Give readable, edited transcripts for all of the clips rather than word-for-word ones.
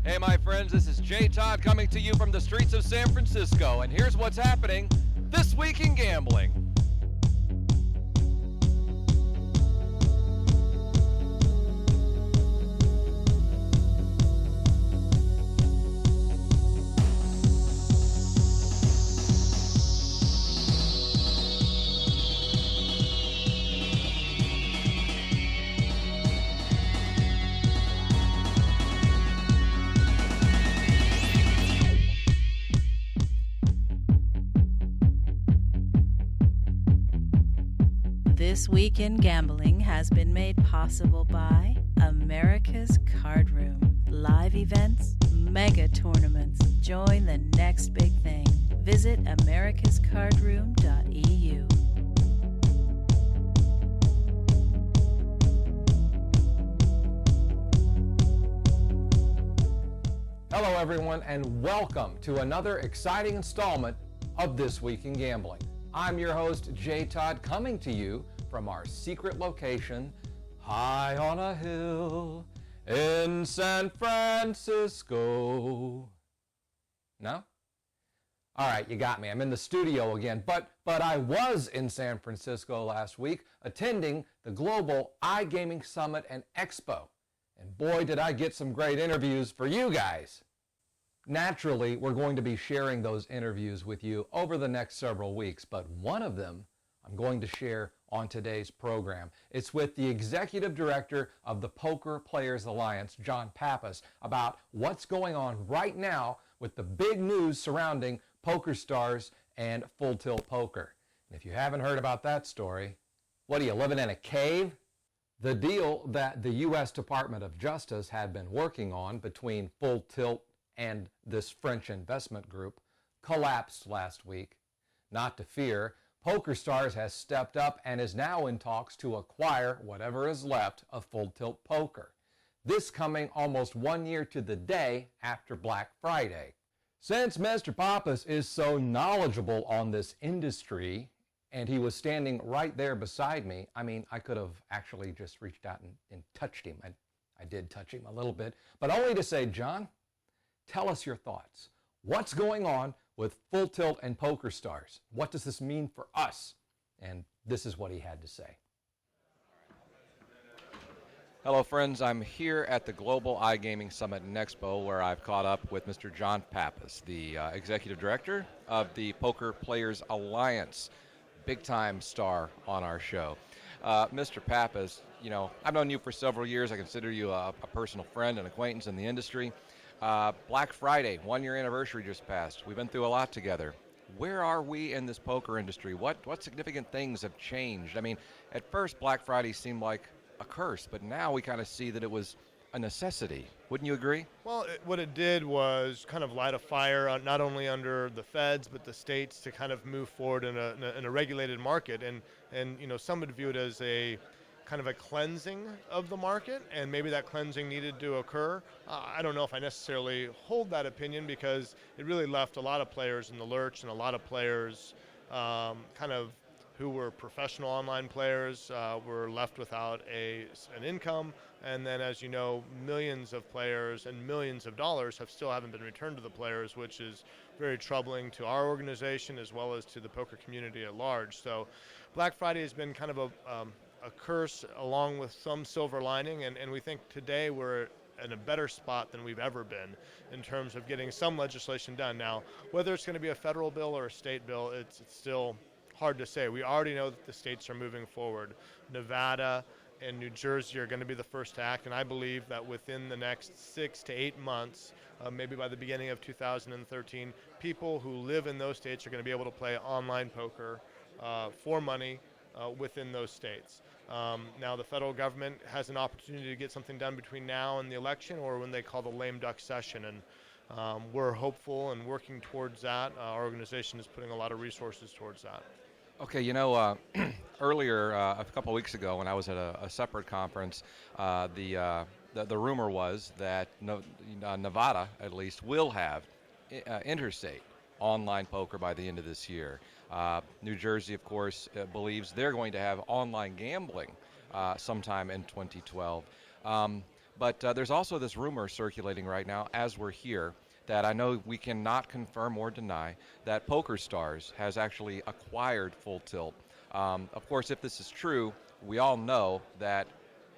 Hey, my friends, this is Jay Todd coming to you from the streets of San Francisco, and here's what's happening this week in gambling. This Week in Gambling has been made possible by America's Card Room. Live events, mega tournaments. Join the next big thing. Visit americascardroom.eu. Hello, everyone, and welcome to another exciting installment of This Week in Gambling. I'm your host, Jay Todd, coming to you from our secret location, high on a hill in San Francisco. No? All right, you got me. I'm in the studio again, but I was in San Francisco last week attending the Global iGaming Summit and Expo. And boy, did I get some great interviews for you guys. Naturally, we're going to be sharing those interviews with you over the next several weeks, but one of them I'm going to share on today's program. It's with the Executive Director of the Poker Players Alliance, John Pappas, about what's going on right now with the big news surrounding PokerStars and Full Tilt Poker. And if you haven't heard about that story, what are you, living in a cave? The deal that the U.S. Department of Justice had been working on between Full Tilt and this French investment group collapsed last week. Not to fear, PokerStars has stepped up and is now in talks to acquire whatever is left of Full Tilt Poker. This coming almost 1 year to the day after Black Friday. Since Mr. Pappas is so knowledgeable on this industry, and he was standing right there beside me, I could have actually just reached out and touched him. I did touch him a little bit, but only to say, John, tell us your thoughts. What's going on with Full Tilt and PokerStars? What does this mean for us? And this is what he had to say. Hello, friends. I'm here at the Global iGaming Summit and Expo, where I've caught up with Mr. John Pappas, the Executive Director of the Poker Players Alliance, big-time star on our show. Mr. Pappas, I've known you for several years. I consider you a personal friend and acquaintance in the industry. Black Friday, 1 year anniversary just passed. We've been through a lot together. Where are we in this poker industry? What significant things have changed? At first Black Friday seemed like a curse, but now we kind of see that it was a necessity. Wouldn't you agree? Well, what it did was kind of light a fire, not only under the feds, but the states to kind of move forward in a regulated market. And some would view it as a kind of a cleansing of the market, and maybe that cleansing needed to occur. I don't know if I necessarily hold that opinion, because it really left a lot of players in the lurch, and a lot of players kind of who were professional online players were left without an income. And then, as you know, millions of players and millions of dollars haven't been returned to the players, which is very troubling to our organization as well as to the poker community at large. So Black Friday has been kind of a curse along with some silver lining, and we think today we're in a better spot than we've ever been in terms of getting some legislation done. Now, whether it's going to be a federal bill or a state bill, it's still hard to say. We already know that the states are moving forward. Nevada and New Jersey are going to be the first to act, and I believe that within the next 6 to 8 months, maybe by the beginning of 2013, people who live in those states are going to be able to play online poker for money within those states. Now the federal government has an opportunity to get something done between now and the election, or when they call the lame duck session, and we're hopeful and working towards that. Our organization is putting a lot of resources towards that. Okay, earlier, a couple weeks ago, when I was at a separate conference, the rumor was that Nevada, at least, will have interstate online poker by the end of this year. New Jersey, of course, believes they're going to have online gambling sometime in 2012. But there's also this rumor circulating right now as we're here that I know we cannot confirm or deny that PokerStars has actually acquired Full Tilt. Of course, if this is true, we all know that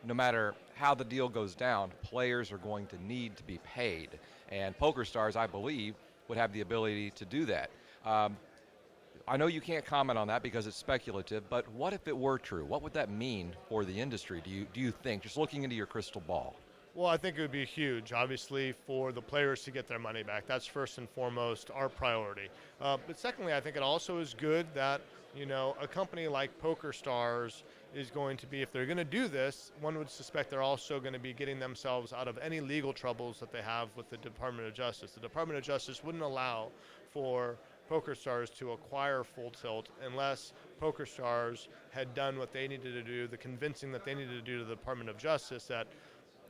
no matter how the deal goes down, players are going to need to be paid. And PokerStars, I believe, would have the ability to do that. I know you can't comment on that because it's speculative, but what if it were true? What would that mean for the industry, do you think, just looking into your crystal ball? Well, I think it would be huge, obviously, for the players to get their money back. That's first and foremost our priority. But secondly, I think it also is good that, a company like PokerStars is going to be, if they're going to do this, one would suspect they're also going to be getting themselves out of any legal troubles that they have with the Department of Justice. The Department of Justice wouldn't allow for PokerStars to acquire Full Tilt unless PokerStars had done what they needed to do, the convincing that they needed to do to the Department of Justice that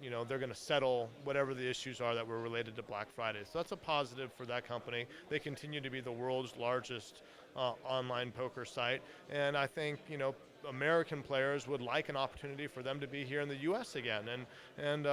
they're going to settle whatever the issues are that were related to Black Friday. So that's a positive for that company. They continue to be the world's largest online poker site. And I think, American players would like an opportunity for them to be here in the U.S. again. And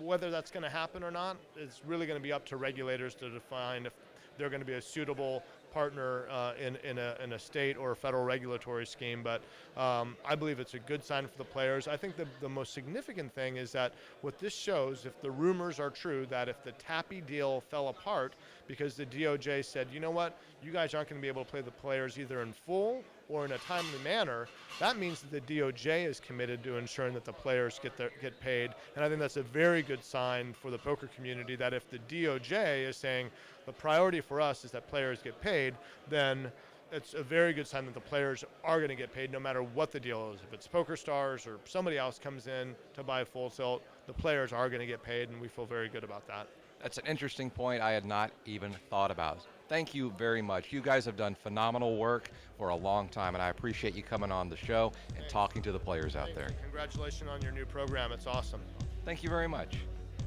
whether that's going to happen or not, it's really going to be up to regulators to define if they're going to be a suitable partner in a state or a federal regulatory scheme, but I believe it's a good sign for the players. I think the most significant thing is that what this shows, if the rumors are true, that if the Tappy deal fell apart because the DOJ said, you know what, you guys aren't going to be able to play the players either in full or in a timely manner, that means that the DOJ is committed to ensuring that the players get paid. And I think that's a very good sign for the poker community, that if the DOJ is saying the priority for us is that players get paid, then it's a very good sign that the players are going to get paid no matter what the deal is. If it's PokerStars or somebody else comes in to buy Full Tilt, the players are going to get paid, and we feel very good about that. That's an interesting point I had not even thought about. Thank you very much. You guys have done phenomenal work for a long time, and I appreciate you coming on the show and talking to the players out there. Congratulations on your new program. It's awesome. Thank you very much.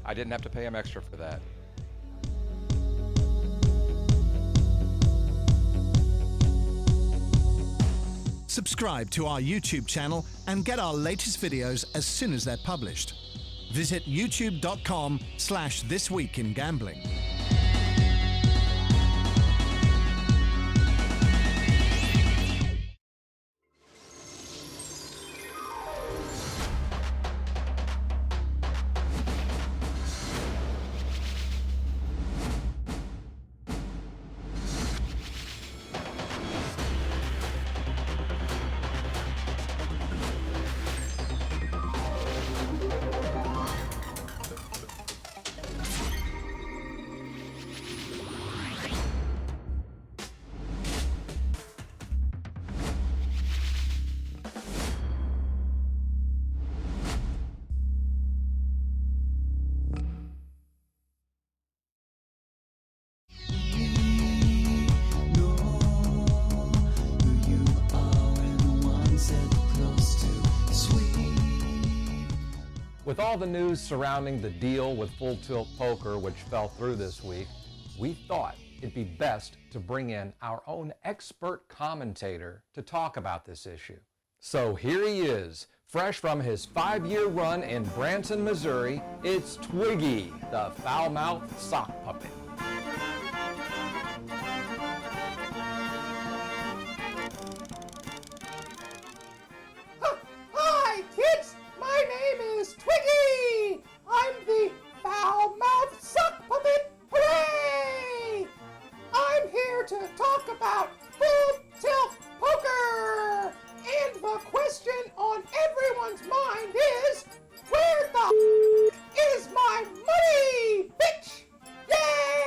I didn't have to pay him extra for that. Subscribe to our YouTube channel and get our latest videos as soon as they're published. Visit youtube.com/thisweekingambling. With all the news surrounding the deal with Full Tilt Poker, which fell through this week, we thought it'd be best to bring in our own expert commentator to talk about this issue. So here he is, fresh from his 5-year run in Branson, Missouri. It's Twiggy, the foul-mouthed sock puppet. Hi, kids! My name is Twiggy! I'm the foul-mouthed sock puppet! Hooray! I'm here to talk about Full Tilt Poker! And the question on everyone's mind is, where the is my money, bitch? Yay!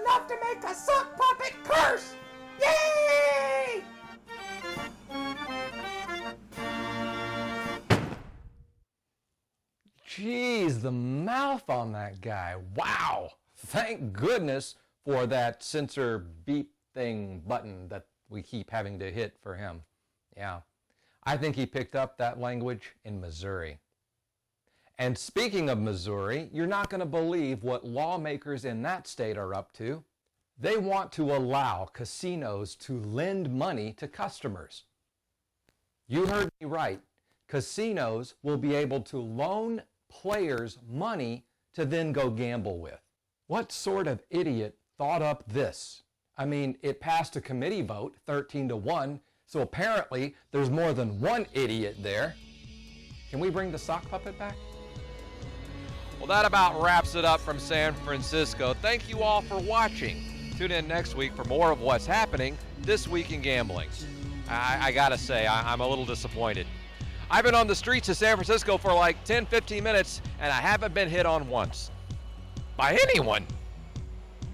enough to make a sock puppet curse! Yay! Jeez, the mouth on that guy. Wow. Thank goodness for that censor beep thing button that we keep having to hit for him. Yeah. I think he picked up that language in Missouri. And speaking of Missouri, you're not going to believe what lawmakers in that state are up to. They want to allow casinos to lend money to customers. You heard me right. Casinos will be able to loan players money to then go gamble with. What sort of idiot thought up this? I mean, it passed a committee vote, 13-1, so apparently there's more than one idiot there. Can we bring the sock puppet back? Well, that about wraps it up from San Francisco. Thank you all for watching. Tune in next week for more of what's happening this week in gambling. I gotta say, I'm a little disappointed. I've been on the streets of San Francisco for like 10, 15 minutes, and I haven't been hit on once. By anyone,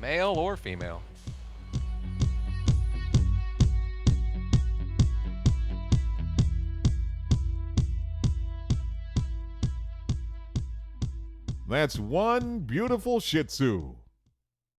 male or female. That's one beautiful Shih Tzu.